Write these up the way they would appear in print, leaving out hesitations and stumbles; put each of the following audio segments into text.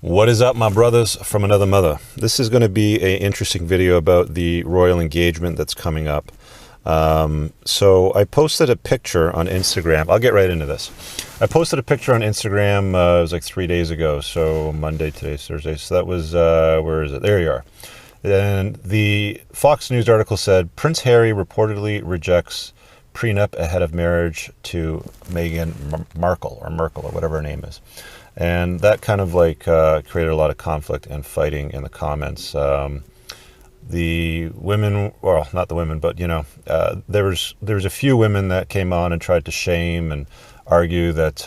What is up, my brothers from another mother? This is going to be an interesting video about the royal engagement that's coming up. So I posted a picture on Instagram. I'll get right into this. I posted a picture on Instagram, it was like 3 days ago. So Monday, today's Thursday. So that was, where is it? There you are. And the Fox News article said, Prince Harry reportedly rejects prenup ahead of marriage to Meghan Markle, or whatever her name is. And that kind of like created a lot of conflict and fighting in the comments. The women, well, not the women, but there was a few women that came on and tried to shame and argue that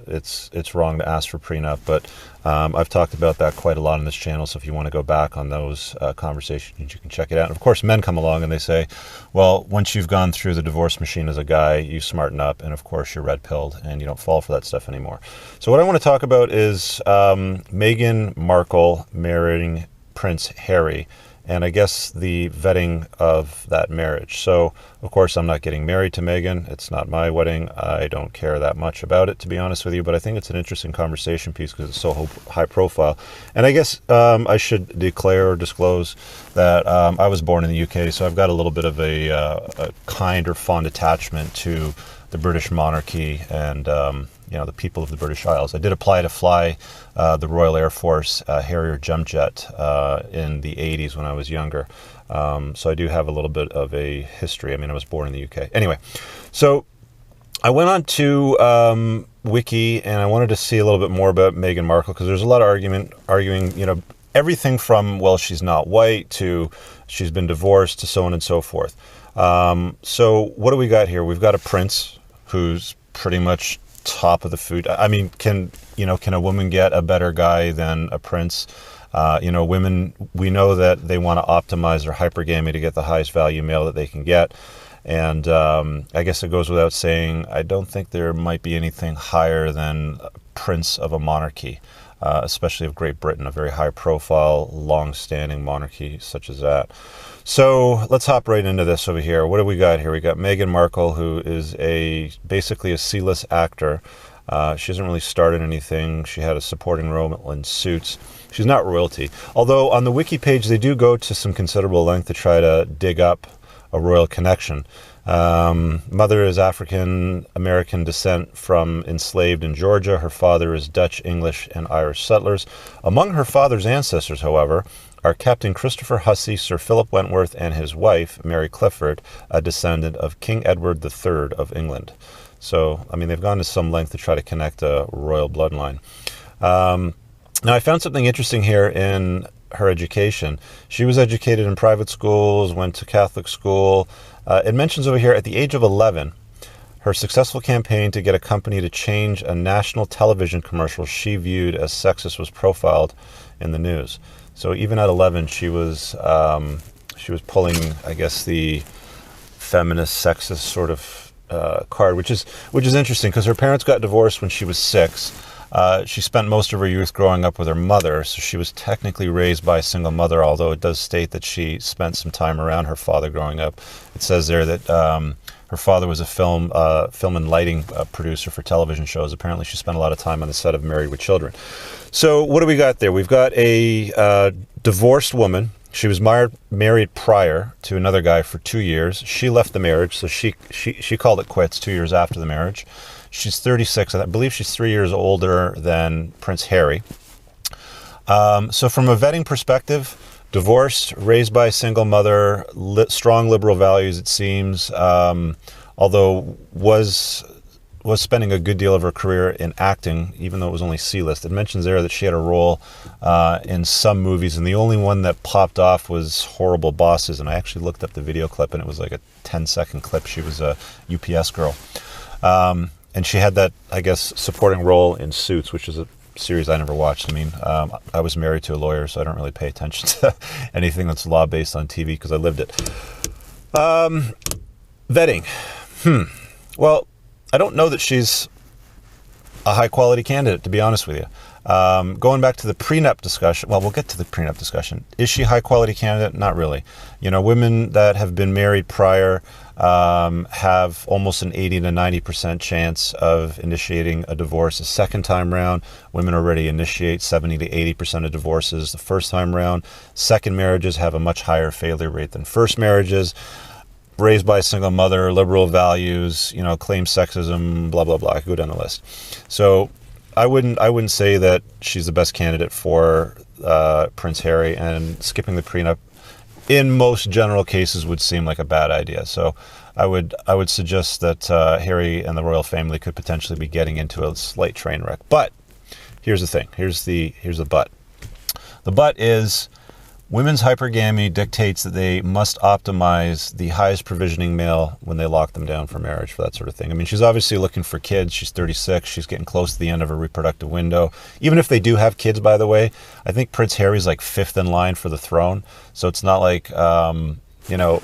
it's wrong to ask for prenup. But I've talked about that quite a lot on this channel. So if you want to go back on those conversations, you can check it out. And of course, men come along and they say, well, once you've gone through the divorce machine as a guy, you smarten up, and of course you're red pilled and you don't fall for that stuff anymore. So what I want to talk about is Meghan Markle marrying Prince Harry, and I guess the vetting of that marriage. So, of course, I'm not getting married to Meghan. It's not my wedding. I don't care that much about it, to be honest with you, but I think it's an interesting conversation piece because it's so high profile. And I guess I should declare or disclose that I was born in the UK, so I've got a little bit of a kind or fond attachment to the British monarchy and the people of the British Isles. I did apply to fly the Royal Air Force Harrier Jumpjet in the 80s when I was younger. So I do have a little bit of a history. I mean, I was born in the UK. Anyway, so I went on to Wiki and I wanted to see a little bit more about Meghan Markle because there's a lot of arguing, everything from, well, she's not white to she's been divorced to so on and so forth. So what do we got here? We've got a prince who's pretty much top of the food. I mean, can a woman get a better guy than a prince? Women, we know that they want to optimize their hypergamy to get the highest value male that they can get. And I guess it goes without saying, I don't think there might be anything higher than a prince of a monarchy, especially of Great Britain, a very high profile, long-standing monarchy such as that. So let's hop right into this over here. What do we got here? We got Meghan Markle, who is basically a C-list actor. She hasn't really started anything. She had a supporting role in Suits. She's not royalty. Although on the wiki page, they do go to some considerable length to try to dig up a royal connection. Mother is African-American descent from enslaved in Georgia. Her father is Dutch, English, and Irish settlers. Among her father's ancestors, however, are Captain Christopher Hussey, Sir Philip Wentworth, and his wife, Mary Clifford, a descendant of King Edward III of England. So, I mean, they've gone to some length to try to connect a royal bloodline. Now, I found something interesting here in her education. She was educated in private schools, went to Catholic school. It mentions over here, at the age of 11, her successful campaign to get a company to change a national television commercial she viewed as sexist was profiled in the news. So even at 11, she was pulling, I guess, the feminist, sexist sort of card, which is interesting because her parents got divorced when she was 6. She spent most of her youth growing up with her mother, so she was technically raised by a single mother, although it does state that she spent some time around her father growing up. It says there that her father was a film and lighting producer for television shows. Apparently she spent a lot of time on the set of Married with Children. So what do we got there? We've got a divorced woman. She was married prior to another guy for 2 years. She left the marriage, so she called it quits 2 years after the marriage. She's 36. I believe she's 3 years older than Prince Harry. So from a vetting perspective, divorced, raised by a single mother, strong liberal values, it seems, although was spending a good deal of her career in acting, even though it was only C-list. It mentions there that she had a role in some movies, and the only one that popped off was Horrible Bosses, and I actually looked up the video clip, and it was like a 10-second clip. She was a UPS girl. And she had that, I guess, supporting role in Suits, which is a series I never watched. I mean, I was married to a lawyer, so I don't really pay attention to anything that's law-based on TV because I lived it. Vetting. Well, I don't know that she's a high-quality candidate, to be honest with you. Going back to the prenup discussion, well, we'll get to the prenup discussion. Is she a high-quality candidate? Not really. You know, women that have been married prior have almost an 80 to 90% chance of initiating a divorce a second time round. Women already initiate 70 to 80% of divorces the first time round. Second marriages have a much higher failure rate than first marriages. Raised by a single mother, liberal values, you know, claim sexism, blah, blah, blah. I could go down the list. So I wouldn't say that she's the best candidate for Prince Harry, and skipping the prenup in most general cases would seem like a bad idea. So I would suggest that Harry and the royal family could potentially be getting into a slight train wreck. But here's the thing. Here's the but. The but is women's hypergamy dictates that they must optimize the highest provisioning male when they lock them down for marriage, for that sort of thing. I mean, she's obviously looking for kids. She's 36. She's getting close to the end of her reproductive window. Even if they do have kids, by the way, I think Prince Harry's like 5th in line for the throne. So it's not like, you know,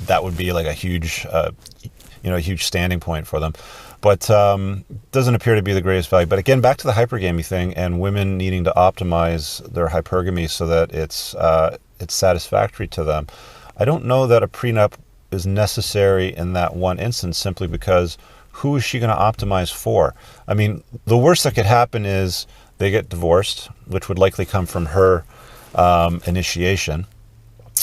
that would be like a huge, you know, a huge standing point for them. But doesn't appear to be the greatest value. But again, back to the hypergamy thing and women needing to optimize their hypergamy so that it's satisfactory to them. I don't know that a prenup is necessary in that one instance, simply because who is she going to optimize for? I mean, the worst that could happen is they get divorced, which would likely come from her initiation,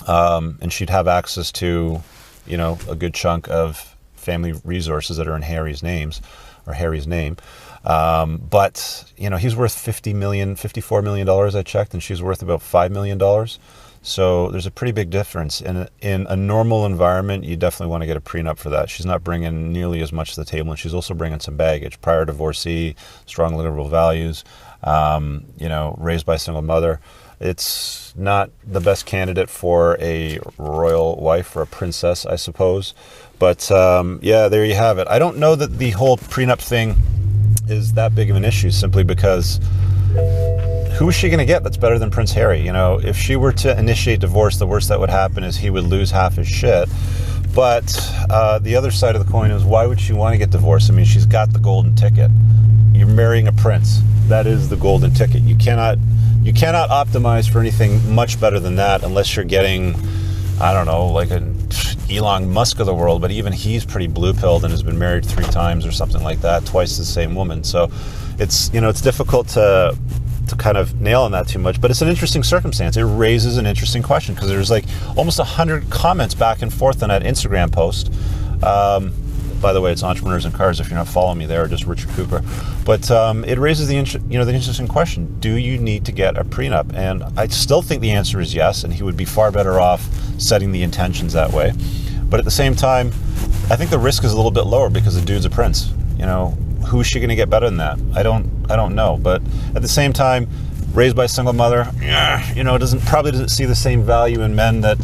and she'd have access to, you know, a good chunk of family resources that are in Harry's name. But, you know, he's worth $54 million, I checked, and she's worth about $5 million. So there's a pretty big difference. In a normal environment, you definitely want to get a prenup for that. She's not bringing nearly as much to the table, and she's also bringing some baggage. Prior divorcee, strong liberal values, you know, raised by a single mother. It's not the best candidate for a royal wife or a princess, I suppose. But yeah, there you have it. I don't know that the whole prenup thing is that big of an issue, simply because who is she going to get that's better than Prince Harry? You know, if she were to initiate divorce, the worst that would happen is he would lose half his shit. But the other side of the coin is, why would she want to get divorced? I mean, she's got the golden ticket. You're marrying a prince. That is the golden ticket. You cannot optimize for anything much better than that unless you're getting, I don't know, like an Elon Musk of the world, but even he's pretty blue-pilled and has been married 3 times or something like that, twice the same woman. So it's, you know, it's difficult to kind of nail on that too much, but it's an interesting circumstance. It raises an interesting question, because there's like almost 100 comments back and forth on that Instagram post. By the way, it's Entrepreneurs in Cars if you're not following me there, or just Richard Cooper. But it raises the interesting question: do you need to get a prenup? And I still think the answer is yes, and he would be far better off setting the intentions that way. But at the same time, I think the risk is a little bit lower because the dude's a prince. You know, who's she going to get better than that? I don't know. But at the same time, raised by a single mother, you know, probably doesn't see the same value in men that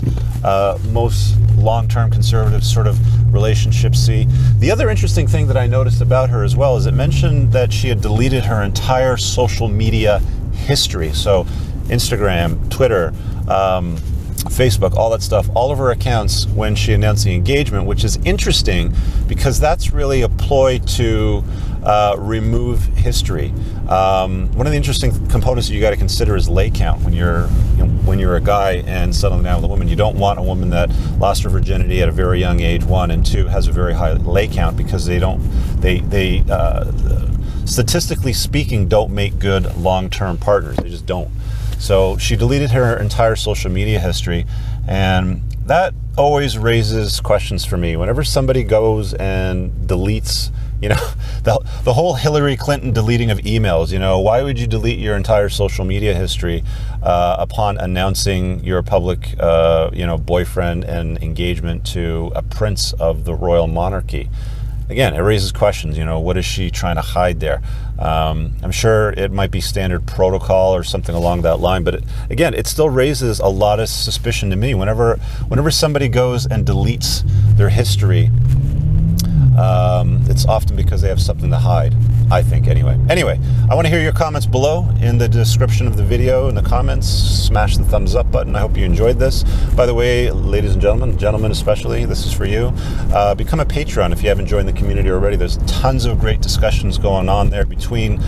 most long-term conservative sort of relationships see. The other interesting thing that I noticed about her as well is it mentioned that she had deleted her entire social media history. So Instagram, Twitter, Facebook, all that stuff, all of her accounts when she announced the engagement, which is interesting because that's really a ploy to remove history. One of the interesting components that you got to consider is lay count when you're a guy and settling down with a woman. You don't want a woman that lost her virginity at a very young age, 1, and 2, has a very high lay count, because they statistically speaking don't make good long-term partners. They just don't. So she deleted her entire social media history, and that always raises questions for me. Whenever somebody goes and deletes, you know, the whole Hillary Clinton deleting of emails, you know, why would you delete your entire social media history upon announcing your public, you know, boyfriend and engagement to a prince of the royal monarchy? Again, it raises questions, you know, what is she trying to hide there? I'm sure it might be standard protocol or something along that line, but again, it still raises a lot of suspicion to me. Whenever somebody goes and deletes their history, it's often because they have something to hide, I think, anyway. Anyway, I want to hear your comments below in the description of the video. In the comments, smash the thumbs up button. I hope you enjoyed this. By the way, ladies and gentlemen especially, this is for you. Become a Patreon if you haven't joined the community already. There's tons of great discussions going on there between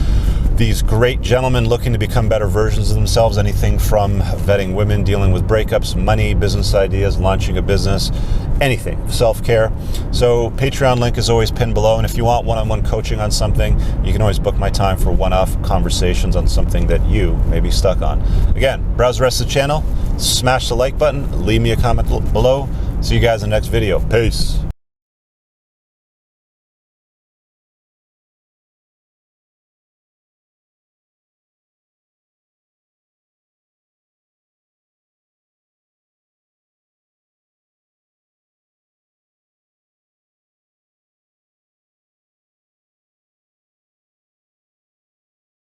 these great gentlemen looking to become better versions of themselves, anything from vetting women, dealing with breakups, money, business ideas, launching a business, anything, self-care. So Patreon link is always pinned below, and if you want one-on-one coaching on something, you can always book my time for one-off conversations on something that you may be stuck on. Again, browse the rest of the channel, smash the like button, leave me a comment below. See you guys in the next video. Peace.